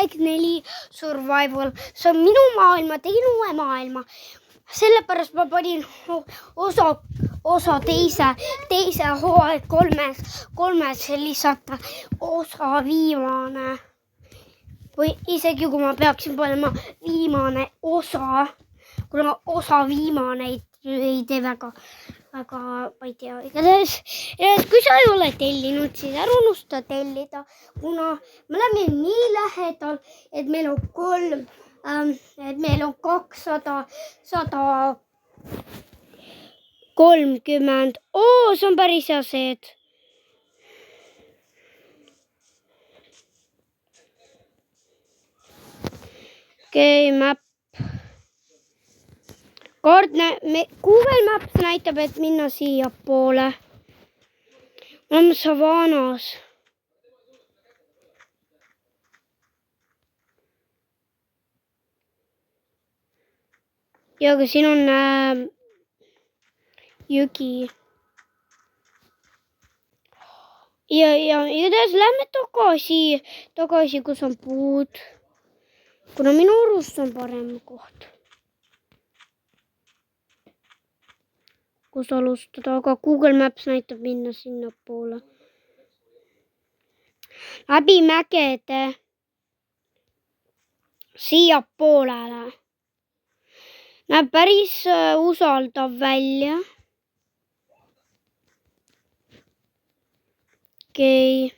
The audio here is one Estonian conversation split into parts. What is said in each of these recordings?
Aeg 4 survival. See on minu maailma, tegin uue maailma. Sellepärast ma panin osa teise hooaeg kolmes lihtsalt osa viimane. Või isegi kui ma peaksin panema viimane osa, kuna osa viimane ei tee väga, ma ei tea, igatahes, kui sa ei ole tellinud, siis ära unusta tellida, kuna me oleme nii lähedal, et meil on 200, 130. See on päris hea seed. Okei, map. Google Maps näitab, et minna siia poole. Oleme savannas. Ja aga siin on jõgi. Ja edasi lähme tagasi, kus on puud. Kuna minu arust on parem koht. Kus alustada, aga Google Maps näitab minna sinna poole. Läbi mägede. Siia poolele. Näeb päris usaldav välja. Okei.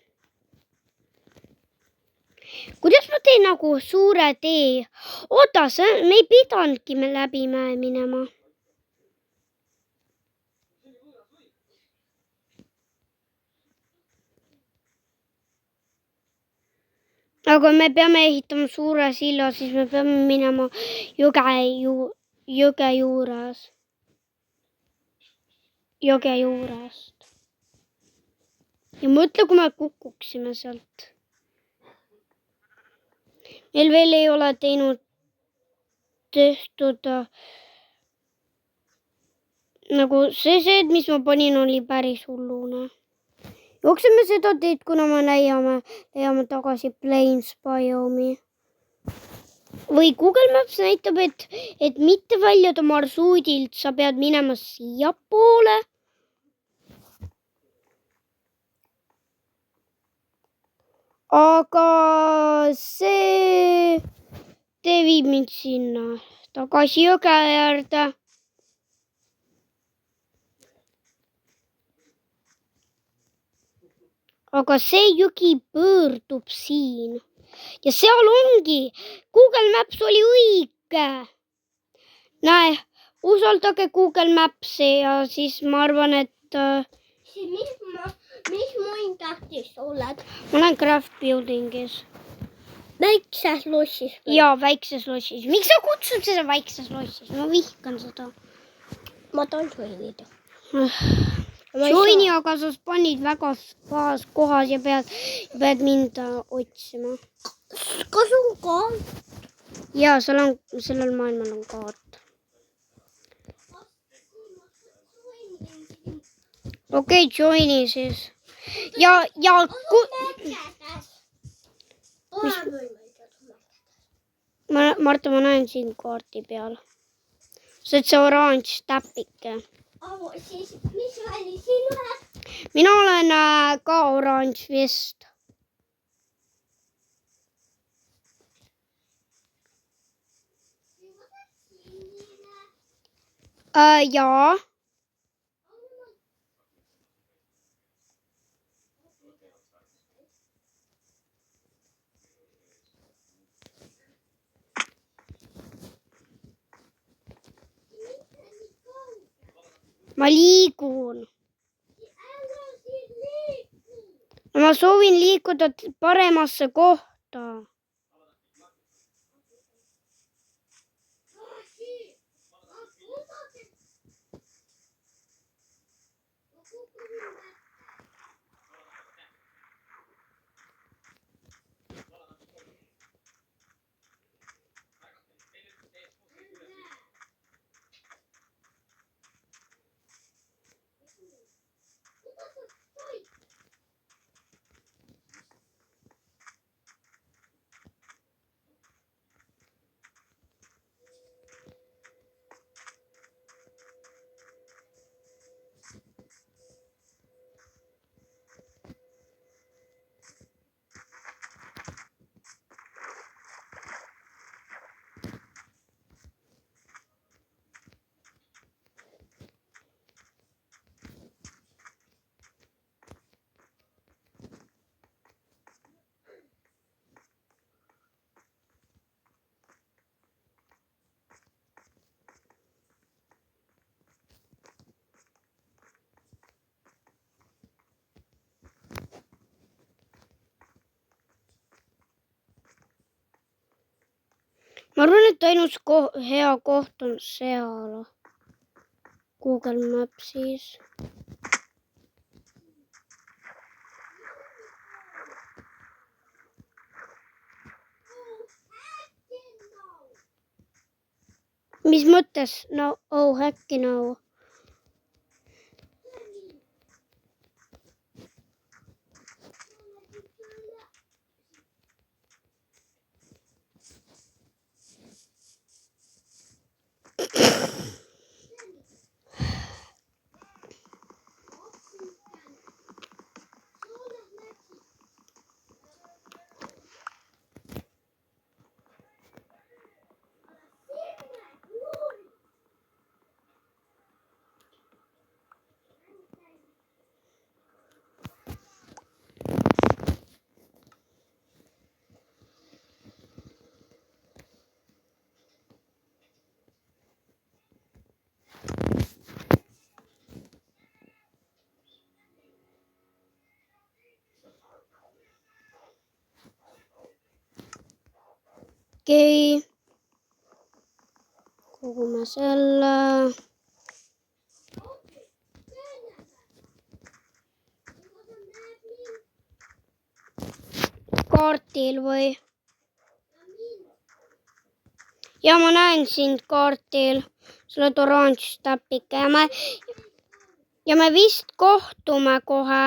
Kuidas ma teen nagu suure tee? Oota, me ei pidanudki läbi mäe minema. Aga me peame ehitama suure silla, siis me peame minema jõge juurest. Ja mõtle, kui me kukuksime sealt. Meil veel ei ole tehtud nagu see, mis ma panin, oli päris hullune. Jookseme seda teed, kuna me leiame tagasi Plains Biome'i. Või Google Maps näitab, et mitte väljuda marsruudilt, sa pead minema siia poole. Aga see tee viib mind sinna tagasi jõge äärde. Aga see jõgi pöördub siin. Ja seal ongi. Google Maps oli õige. Näe, usaldage Google Mapsi ja siis ma arvan, et... Mis muin tähtis oled? Ma olen Craft Buildingis. Väikses lossis? Jaa, väikses lossis. Miks sa kutsud seda väikses lossis? Ma vihkan seda. Ma tahan joinida. Joini, aga sa panid väga pahas kohas ja pead mind otsima. Kas on kaart? Jaa, sellel maailmal on kaart. Okei, joini siis. Ja Marta, ma näen siin kaarti peal. See oranž täpike. Siis mis väli sinu oled? Mina olen ka oranž vist. Jaa. Ma liigun. Ma soovin liikuda paremasse kohta. ma arvan, et ainus hea koht on seal Google Mapsis. Mis mõttes? No, äkki no. Okei. Kogume selle. Kaartil või? Ja ma näen sind kaartil. Sa oled oranž täpike ja me vist kohtume kohe.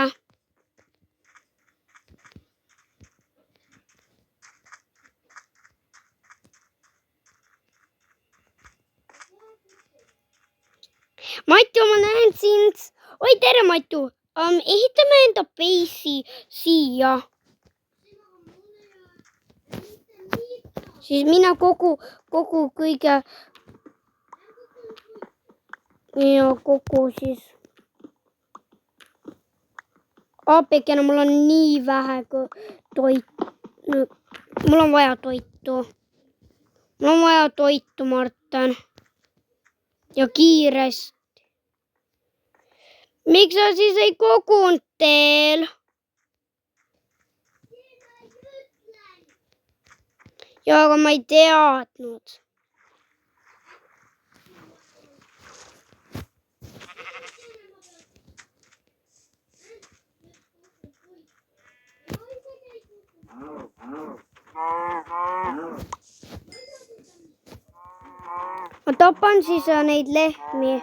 Matu, ma näen sind. Oi, tere, Matu. Ehitame enda base'i siia. Siis mina kogu kõige ja kogu siis apekene, mul on nii vähe toit. Mul on vaja toitu. Mul on vaja toitu, Martin. Ja kiiresti. Miks sa siis ei kogunud teel? Ja aga ma ei teadnud. Ma tapan siis neid lehmi.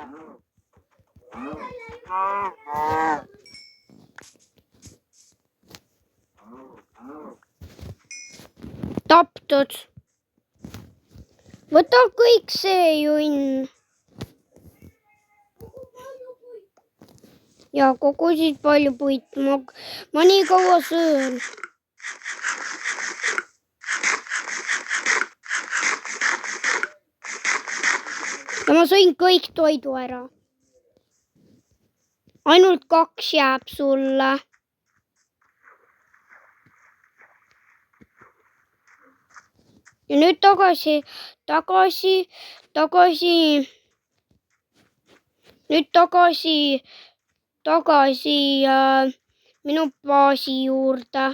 Taptud. Võta kõik see junn. Ja kogusid palju puitu. Ma nii kaua söön. Ja ma sõin kõik toidu ära. Ainult 2 jääb sulle. Ja nüüd tagasi. Nüüd tagasi minu baasi juurde.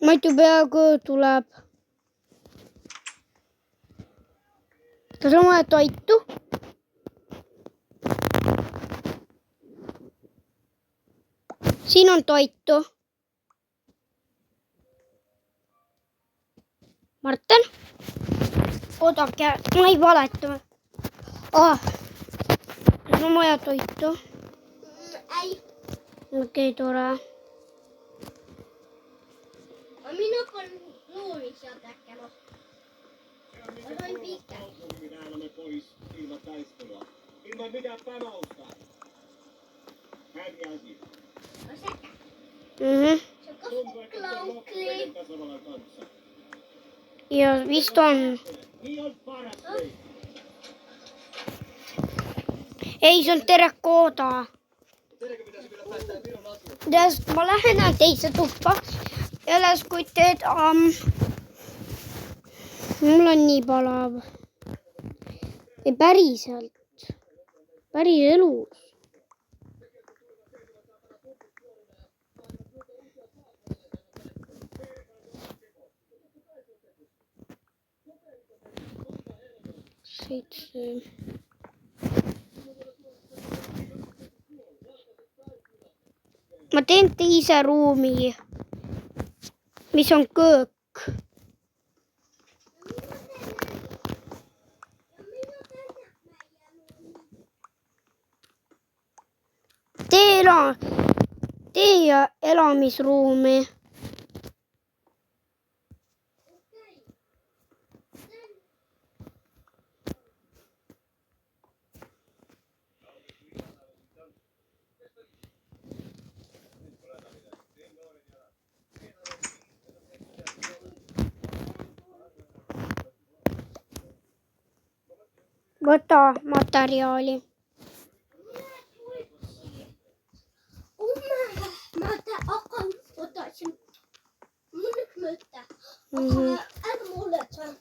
Matu peaaegu tuleb. Kas on vaja toitu? siin on toitu. Martin? Oodake, ma ei valeta. No on vaja toitu. Ei. Okei, tore. Minä kun luulin sieltä äkkiä. Odoin pitkään. Kaupunkimääräämme pois ilman taistelua. Ilman mitään panousta. Hän jäsi. No sekä. Mhm. Se on Tuntuu, että se on loppujen klaukli. tasavallan kanssa. Ja visst on. Niin on paras meitä. Ei, se on terrakoota. Mä lähden teistä tuppa. Äläs kun teet mulla on nii palav. Ei päriselt. Päris elus. Seitse. Mä teen teise ruumi, mis on köök. Tee elamisruumi. Võta materjali. Mä akan ottaisin mun myötä. Mhm. Älä mulle sen.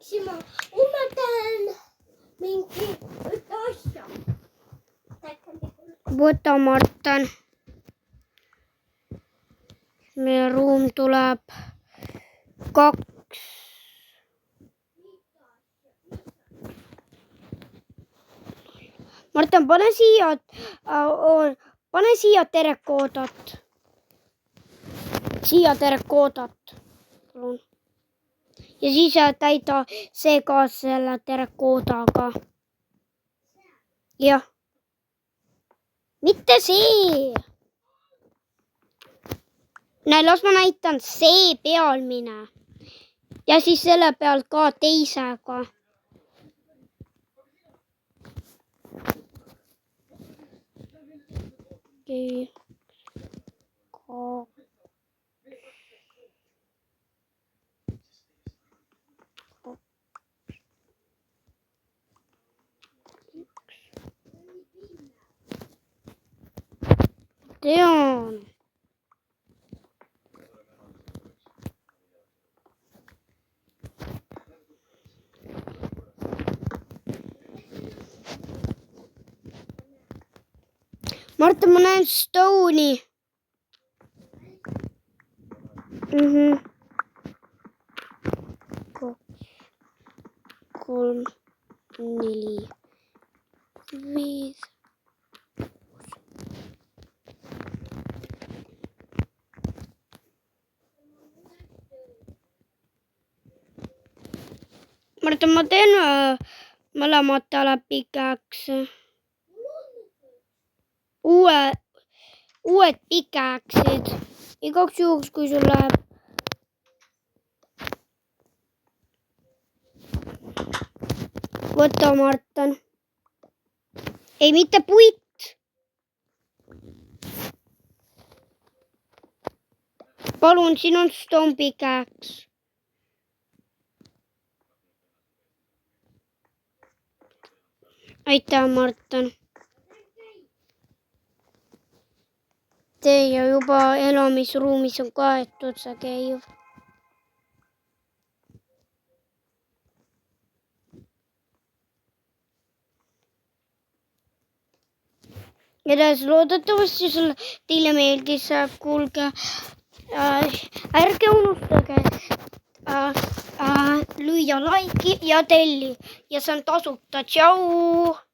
Sima, ummatan minkin yhdessä. Võta Martin. Meie ruum tuleb 2. Martin, pane siia terrakootat. Siia terrakootat. Palun. Ja siis täida see ka selle terrakootaga. Jah. Mitte see. Näe, las ma näitan see pealmine. Ja siis selle peal ka teisega. Okei. Tean. Martin, mä näen Stoney. 2, 3, 4, 5. Martin, mä teen mõlemad pikeäksi. Uued pikeäksid. Igaks juhuks, kui sul läheb. Võta, Martin. Ei, mitte puit. Palun, siin on stone pikeäks. Aitäh, Martin. Teie juba elamisruumis on kaetud see käiv. Edasi loodetavasti teile meeldis. Kuulge, ärge unustage lüüa laiki ja telli. Ja see on tasuta. Tšau!